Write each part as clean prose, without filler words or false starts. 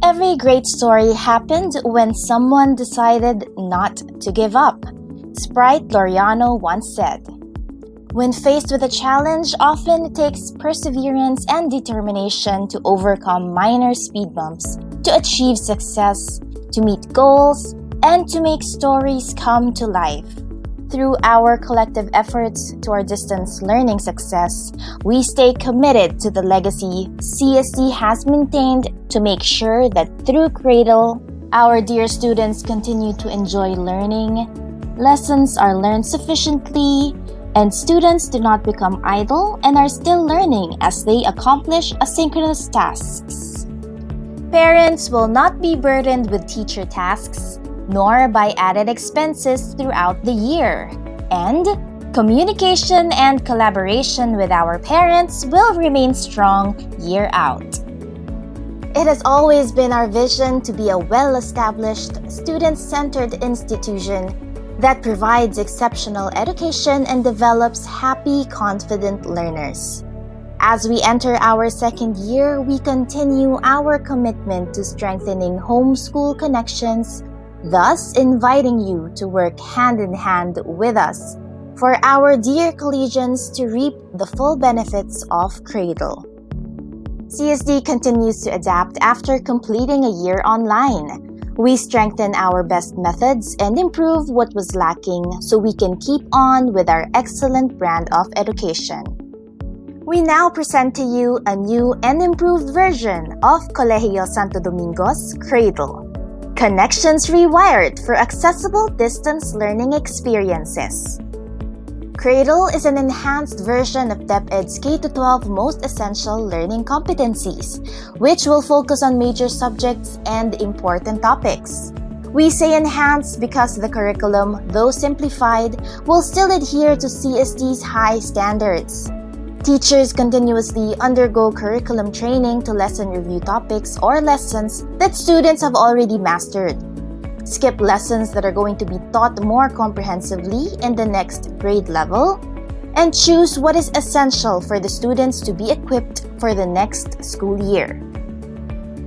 Every great story happened when someone decided not to give up. Sprite Loriano once said, "When faced with a challenge, often it takes perseverance and determination to overcome minor speed bumps, to achieve success, to meet goals, and to make stories come to life." Through our collective efforts to our distance learning success, we stay committed to the legacy CSD has maintained to make sure that through Cradle, our dear students continue to enjoy learning, lessons are learned sufficiently, and students do not become idle and are still learning as they accomplish asynchronous tasks. Parents will not be burdened with teacher tasks, nor by added expenses throughout the year. And communication and collaboration with our parents will remain strong year out. It has always been our vision to be a well-established, student-centered institution that provides exceptional education and develops happy, confident learners. As we enter our second year, we continue our commitment to strengthening homeschool connections, thus inviting you to work hand in hand with us for our dear collegians to reap the full benefits of Cradle. CSD continues to adapt after completing a year online. We strengthen our best methods and improve what was lacking so we can keep on with our excellent brand of education. We now present to you a new and improved version of Colegio Santo Domingo's Cradle. Connections Rewired for accessible distance learning experiences. Cradle is an enhanced version of DepEd's K-12 most essential learning competencies, which will focus on major subjects and important topics. We say enhanced because the curriculum, though simplified, will still adhere to CSD's high standards. Teachers continuously undergo curriculum training to lesson review topics or lessons that students have already mastered, skip lessons that are going to be taught more comprehensively in the next grade level, and choose what is essential for the students to be equipped for the next school year.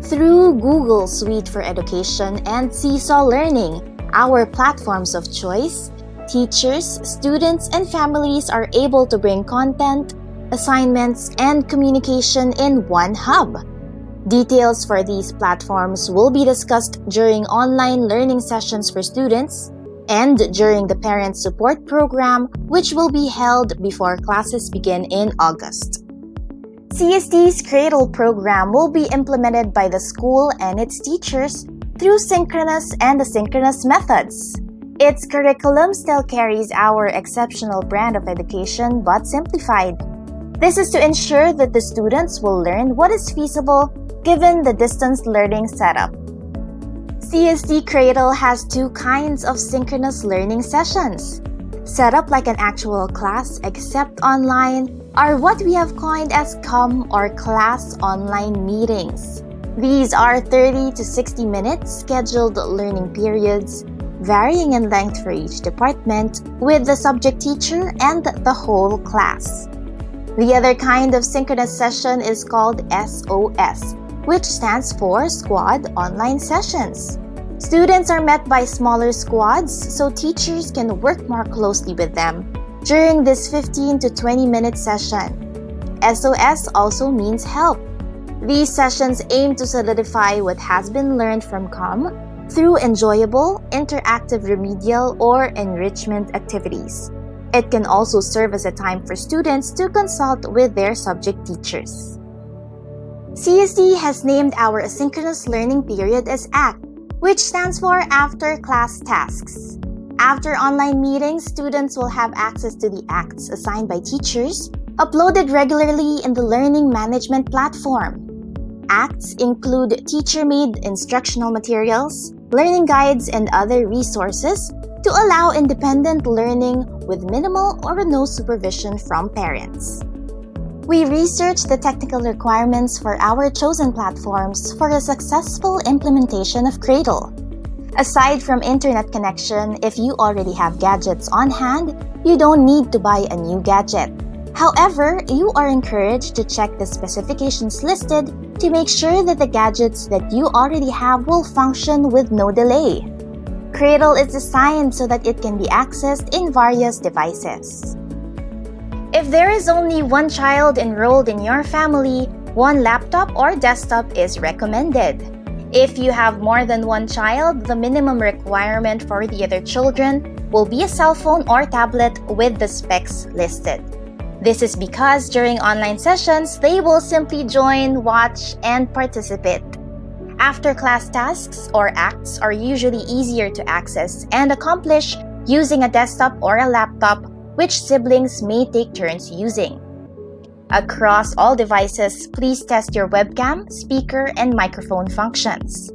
Through Google Suite for Education and Seesaw Learning, our platforms of choice, teachers, students, and families are able to bring content, assignments, and communication in one hub. Details for these platforms will be discussed during online learning sessions for students and during the Parent Support Program, which will be held before classes begin in August. CSD's Cradle program will be implemented by the school and its teachers through synchronous and asynchronous methods. Its curriculum still carries our exceptional brand of education but simplified. This is to ensure that the students will learn what is feasible given the distance learning setup. CSD Cradle has two kinds of synchronous learning sessions. Set up like an actual class except online are what we have coined as COM or class online meetings. These are 30 to 60 minutes scheduled learning periods, varying in length for each department, with the subject teacher and the whole class. The other kind of synchronous session is called SOS, which stands for Squad Online Sessions. Students are met by smaller squads so teachers can work more closely with them during this 15 to 20-minute session. SOS also means help. These sessions aim to solidify what has been learned from COM through enjoyable, interactive remedial or enrichment activities. It can also serve as a time for students to consult with their subject teachers. CSD has named our asynchronous learning period as ACT, which stands for After Class Tasks. After online meetings, students will have access to the acts assigned by teachers, uploaded regularly in the learning management platform. Acts include teacher-made instructional materials, learning guides, and other resources to allow independent learning with minimal or no supervision from parents. We researched the technical requirements for our chosen platforms for a successful implementation of Cradle. Aside from internet connection, if you already have gadgets on hand, you don't need to buy a new gadget. However, you are encouraged to check the specifications listed to make sure that the gadgets that you already have will function with no delay. Cradle is designed so that it can be accessed in various devices. If there is only one child enrolled in your family, one laptop or desktop is recommended. If you have more than one child, the minimum requirement for the other children will be a cell phone or tablet with the specs listed. This is because during online sessions, they will simply join, watch, and participate. After-class tasks or acts are usually easier to access and accomplish using a desktop or a laptop, which siblings may take turns using. Across all devices, please test your webcam, speaker, and microphone functions.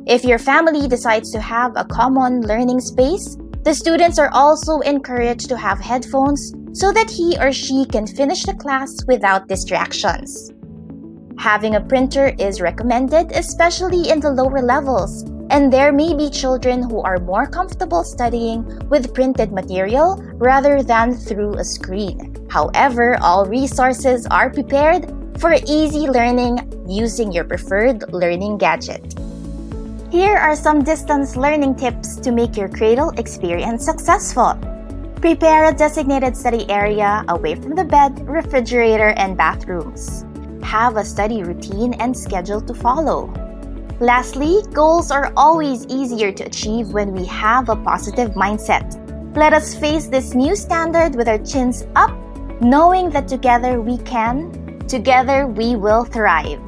If your family decides to have a common learning space, the students are also encouraged to have headphones so that he or she can finish the class without distractions. Having a printer is recommended, especially in the lower levels, and there may be children who are more comfortable studying with printed material rather than through a screen. However, all resources are prepared for easy learning using your preferred learning gadget. Here are some distance learning tips to make your Cradle experience successful. Prepare a designated study area away from the bed, refrigerator, and bathrooms. Have a study routine and schedule to follow. Lastly, goals are always easier to achieve when we have a positive mindset. Let us face this new standard with our chins up, knowing that together we can, together we will thrive.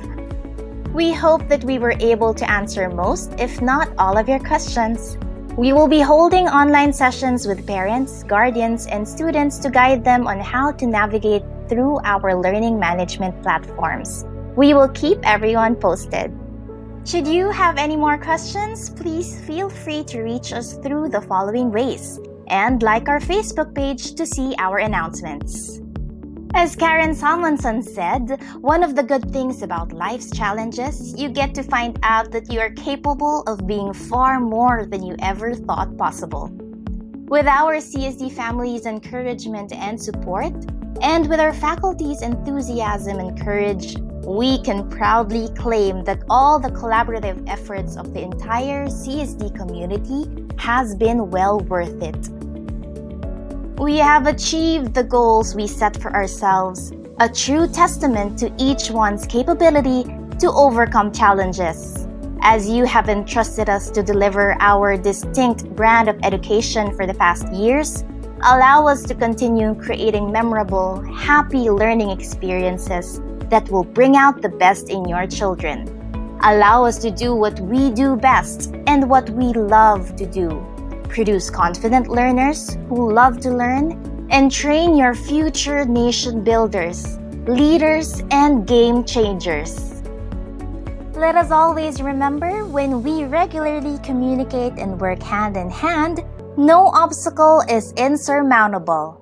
We hope that we were able to answer most, if not all, of your questions. We will be holding online sessions with parents, guardians, and students to guide them on how to navigate through our learning management platforms. We will keep everyone posted. Should you have any more questions, please feel free to reach us through the following ways, and like our Facebook page to see our announcements. As Karen Salmonson said, one of the good things about life's challenges, you get to find out that you are capable of being far more than you ever thought possible. With our CSD family's encouragement and support, and with our faculty's enthusiasm and courage, we can proudly claim that all the collaborative efforts of the entire CSD community has been well worth it. We have achieved the goals we set for ourselves, a true testament to each one's capability to overcome challenges. As you have entrusted us to deliver our distinct brand of education for the past years, allow us to continue creating memorable, happy learning experiences that will bring out the best in your children. Allow us to do what we do best and what we love to do. Produce confident learners who love to learn, and train your future nation builders, leaders, and game changers. Let us always remember, when we regularly communicate and work hand in hand, no obstacle is insurmountable.